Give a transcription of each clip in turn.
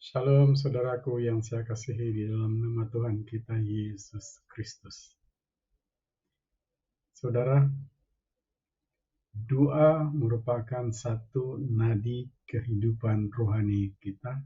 Shalom saudaraku yang saya kasihi di dalam nama Tuhan kita Yesus Kristus. Saudara, doa merupakan satu nadi kehidupan rohani kita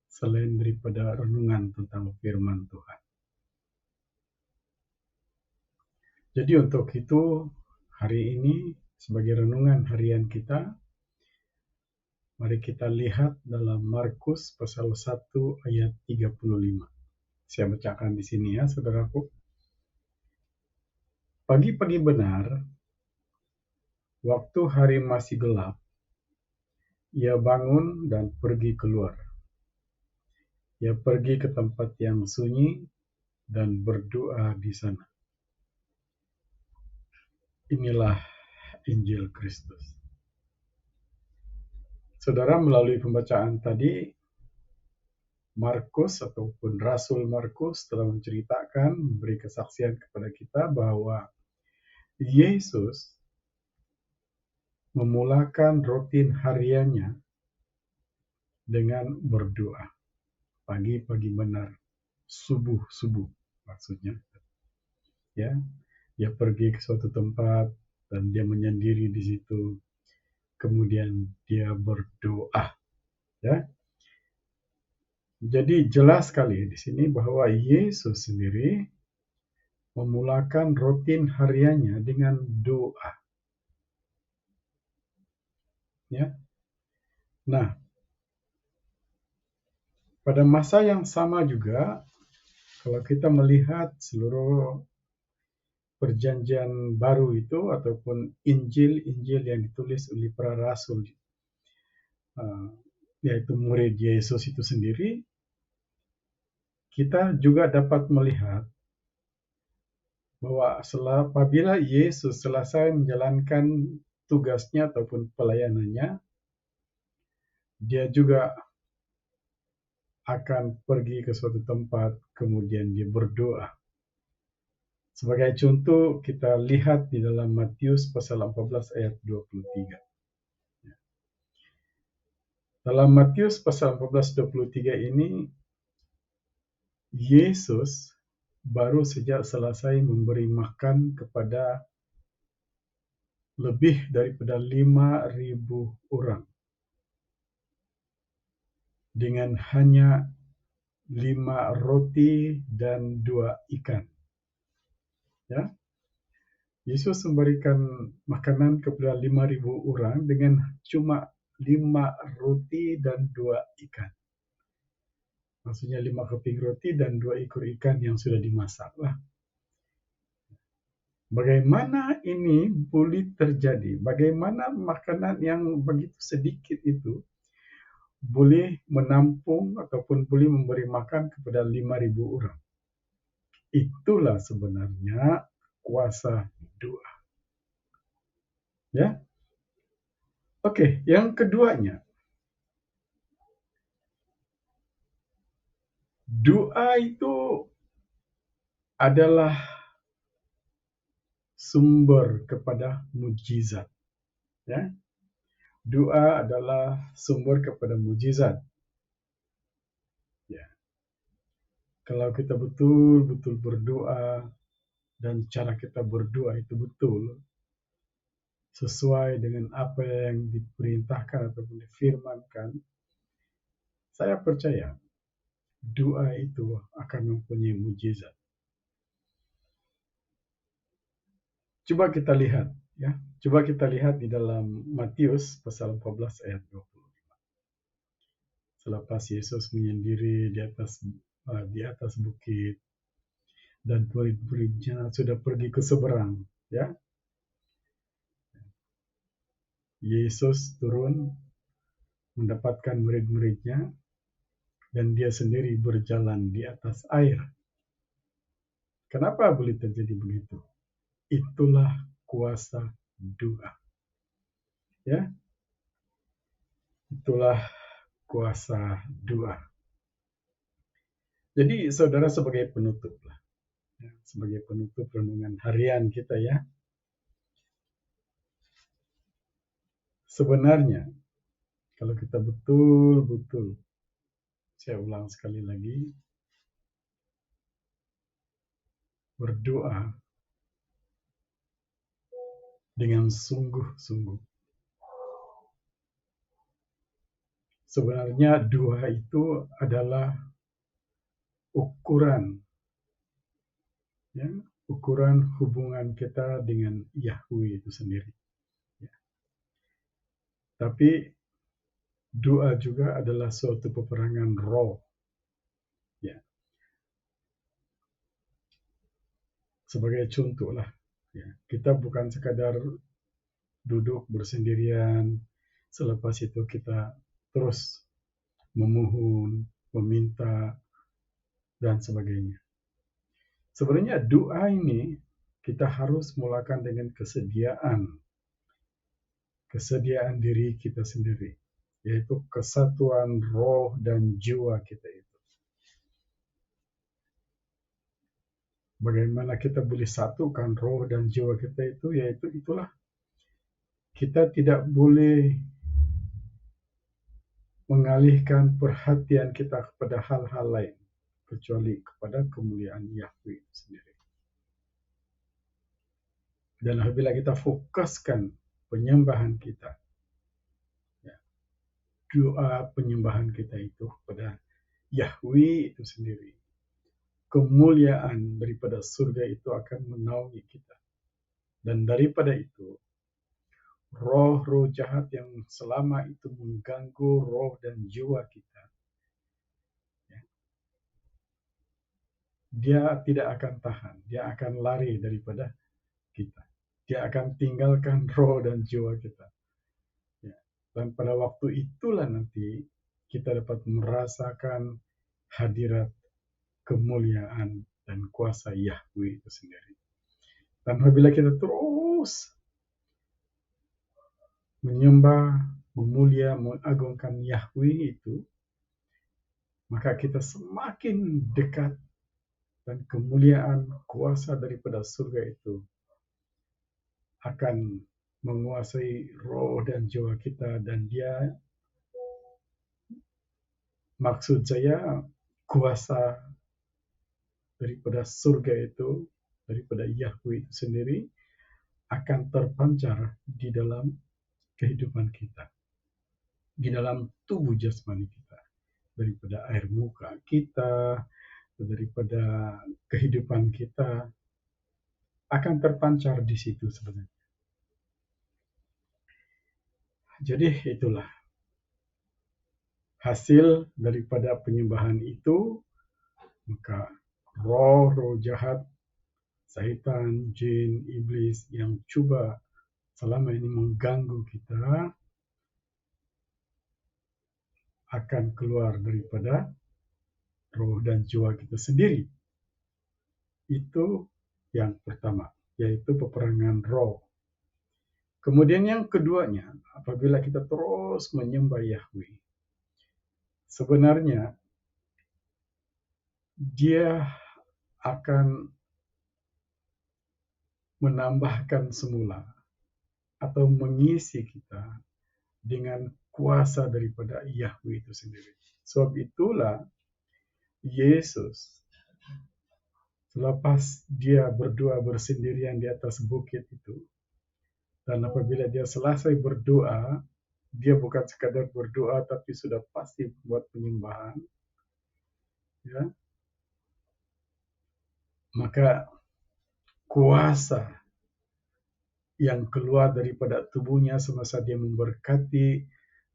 selain daripada renungan tentang firman Tuhan. Jadi untuk itu hari ini sebagai renungan harian kita, mari kita lihat dalam Markus pasal 1 ayat 35. Saya bacakan di sini ya saudaraku. Pagi-pagi benar, waktu hari masih gelap, ia bangun dan pergi keluar. Ia pergi ke tempat yang sunyi dan berdoa di sana. Inilah Injil Kristus. Saudara, melalui pembacaan tadi, Markus ataupun Rasul Markus telah menceritakan, memberi kesaksian kepada kita bahwa Yesus memulakan rutin hariannya dengan berdoa. Pagi-pagi benar, subuh-subuh maksudnya. Ya, dia pergi ke suatu tempat dan dia menyendiri di situ. Kemudian dia berdoa. Ya, jadi jelas sekali di sini bahwa Yesus sendiri memulakan rutin hariannya dengan doa. Ya, nah pada masa yang sama juga, kalau kita melihat seluruh perjanjian baru itu ataupun Injil-Injil yang ditulis oleh para rasul, yaitu murid Yesus itu sendiri, kita juga dapat melihat bahwa apabila Yesus selesai menjalankan tugasnya ataupun pelayanannya, dia juga akan pergi ke suatu tempat, kemudian dia berdoa. Sebagai contoh, kita lihat di dalam Matius pasal 14 ayat 23. Dalam Matius pasal 14:23 ini, Yesus baru sejak selesai memberi makan kepada lebih daripada 5.000 orang dengan hanya 5 roti dan 2 ikan. Ya, Yesus memberikan makanan kepada 5.000 orang dengan cuma 5 roti dan 2 ikan. Maksudnya 5 keping roti dan 2 ekor ikan yang sudah dimasak lah. Bagaimana ini boleh terjadi? Bagaimana makanan yang begitu sedikit itu boleh menampung ataupun boleh memberi makan kepada 5.000 orang? Itulah sebenarnya kuasa doa. Ya. Oke, yang keduanya. Doa itu adalah sumber kepada mujizat. Ya. Doa adalah sumber kepada mujizat. Ya. Kalau kita betul-betul berdoa dan cara kita berdoa itu betul sesuai dengan apa yang diperintahkan ataupun difirmankan, saya percaya doa itu akan mempunyai mujizat. Coba kita lihat, ya. Coba kita lihat di dalam Matius pasal 14 ayat 25. Selepas Yesus menyendiri di atas bukit dan murid-muridnya sudah pergi ke seberang, ya. Yesus turun mendapatkan murid-muridnya dan dia sendiri berjalan di atas air. Kenapa boleh terjadi begitu? Itulah kuasa doa. Ya. Itulah kuasa doa. Jadi saudara sebagai penutup lah. Ya, sebagai penutup renungan harian kita ya. Sebenarnya kalau kita betul-betul Saya ulang sekali lagi, berdoa dengan sungguh-sungguh. Sebenarnya doa itu adalah ukuran, ya, ukuran hubungan kita dengan Yahweh itu sendiri. Ya. Tapi doa juga adalah suatu peperangan roh. Ya. Sebagai contoh lah, ya, kita bukan sekadar duduk bersendirian, selepas itu kita terus memohon, meminta, dan sebagainya. Sebenarnya doa ini kita harus mulakan dengan kesediaan diri kita sendiri, yaitu kesatuan roh dan jiwa kita itu. Bagaimana kita boleh satukan roh dan jiwa kita itu, yaitu itulah kita tidak boleh mengalihkan perhatian kita kepada hal-hal lain kecuali kepada kemuliaan Yahweh sendiri. Dan apabila kita fokuskan penyembahan kita, ya, doa penyembahan kita itu kepada Yahweh itu sendiri, kemuliaan daripada surga itu akan menaungi kita. Dan daripada itu, roh-roh jahat yang selama itu mengganggu roh dan jiwa kita, ya, dia tidak akan tahan, dia akan lari daripada kita. Dia akan tinggalkan roh dan jiwa kita. Ya. Dan pada waktu itulah nanti kita dapat merasakan hadirat kemuliaan dan kuasa Yahweh itu sendiri. Dan apabila kita terus menyembah, memulia, mengagungkan Yahweh itu, maka kita semakin dekat dan kemuliaan kuasa daripada surga itu akan menguasai roh dan jiwa kita, dan dia, maksud saya, kuasa daripada surga itu, daripada Yahweh itu sendiri akan terpancar di dalam kehidupan kita, di dalam tubuh jasmani kita, daripada air muka kita, daripada kehidupan kita akan terpancar di situ sebenarnya. Jadi itulah hasil daripada penyembahan itu, maka roh-roh jahat, syaitan, jin, iblis yang coba selama ini mengganggu kita akan keluar daripada roh dan jiwa kita sendiri. Itu yang pertama, yaitu peperangan roh. Kemudian yang keduanya, apabila kita terus menyembah Yahweh, sebenarnya dia akan menambahkan semula atau mengisi kita dengan kuasa daripada Yahweh itu sendiri. Sebab itulah Yesus selepas dia berdoa bersendirian di atas bukit itu, dan apabila dia selesai berdoa, dia bukan sekadar berdoa tapi sudah pasti buat penyembahan, ya, maka kuasa yang keluar daripada tubuhnya semasa dia memberkati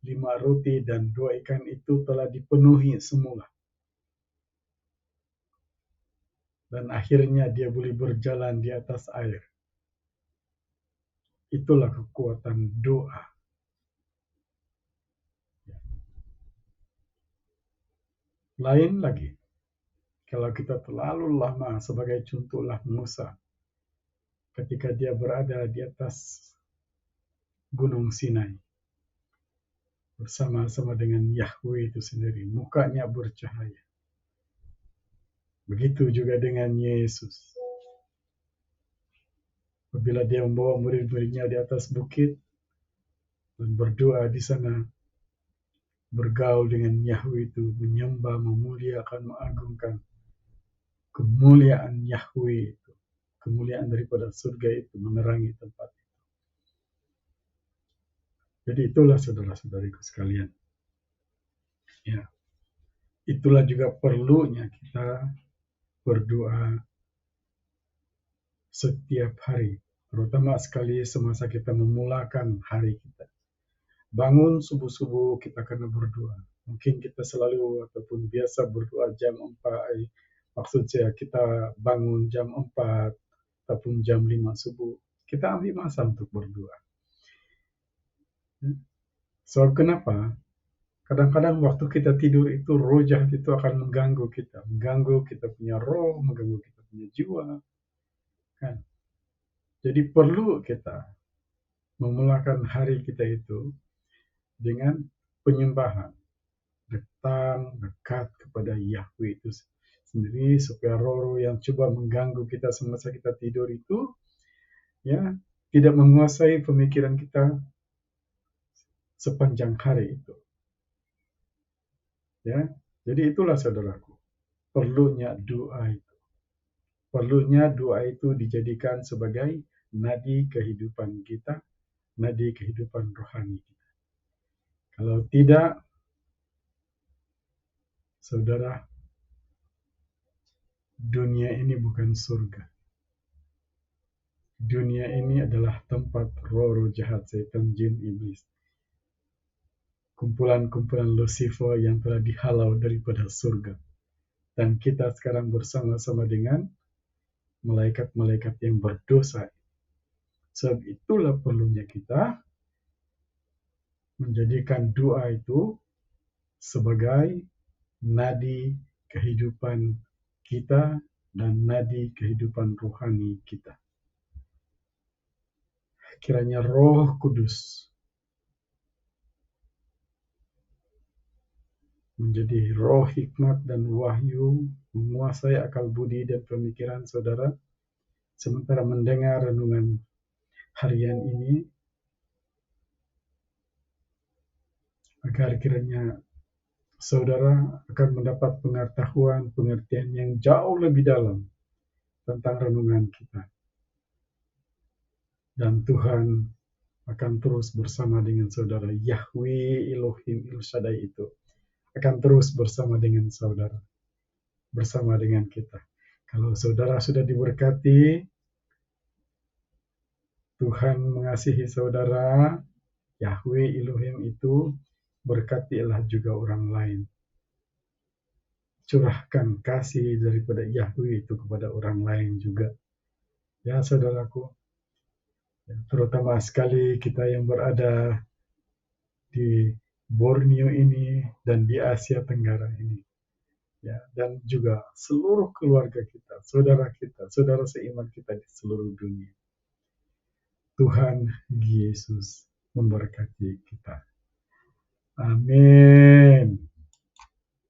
5 roti dan 2 ikan itu telah dipenuhi semula. Dan akhirnya dia boleh berjalan di atas air. Itulah kekuatan doa. Lain lagi, kalau kita terlalu lama, sebagai contohlah Musa, ketika dia berada di atas Gunung Sinai, bersama-sama dengan Yahweh itu sendiri, mukanya bercahaya. Begitu juga dengan Yesus. Apabila dia membawa murid-muridnya di atas bukit dan berdoa di sana, bergaul dengan Yahweh itu, menyembah, memuliakan, mengagungkan kemuliaan Yahweh itu, kemuliaan daripada surga itu menerangi tempat. Jadi itulah saudara-saudariku sekalian. Ya, itulah juga perlunya kita berdoa setiap hari, terutama sekali semasa kita memulakan hari kita. Bangun subuh-subuh kita kena berdoa. Mungkin kita selalu ataupun biasa berdoa jam 4, maksud saya kita bangun jam 4 ataupun jam 5 subuh. Kita ambil masa untuk berdoa. So, kenapa? Kadang-kadang waktu kita tidur itu roh jahat itu akan mengganggu kita punya roh, mengganggu kita punya jiwa. Kan? Jadi perlu kita memulakan hari kita itu dengan penyembahan, datang dekat kepada Yahweh itu sendiri, supaya roh-roh yang coba mengganggu kita semasa kita tidur itu ya tidak menguasai pemikiran kita sepanjang hari itu. Ya, jadi itulah saudaraku, perlunya doa itu. Perlunya doa itu dijadikan sebagai nadi kehidupan kita, nadi kehidupan rohani kita. Kalau tidak, saudara, dunia ini bukan surga. Dunia ini adalah tempat roh-roh jahat, setan, jin, iblis. Kumpulan-kumpulan Lucifer yang telah dihalau daripada surga. Dan kita sekarang bersama-sama dengan malaikat-malaikat yang berdosa. Sebab itulah perlunya kita menjadikan doa itu sebagai nadi kehidupan kita dan nadi kehidupan rohani kita. Kiranya Roh Kudus menjadi roh hikmat dan wahyu, menguasai akal budi dan pemikiran saudara, sementara mendengar renungan harian ini, agar kiranya saudara akan mendapat pengetahuan, pengertian yang jauh lebih dalam tentang renungan kita. Dan Tuhan akan terus bersama dengan saudara. Yahweh Elohim El Shaddai itu akan terus bersama dengan saudara, bersama dengan kita. Kalau saudara sudah diberkati, Tuhan mengasihi saudara, Yahweh Elohim itu berkatilah juga orang lain. Curahkan kasih daripada Yahweh itu kepada orang lain juga. Ya saudaraku, terutama sekali kita yang berada di Borneo ini dan di Asia Tenggara ini. Ya, dan juga seluruh keluarga kita, saudara seiman kita di seluruh dunia. Tuhan Yesus memberkati kita. Amin.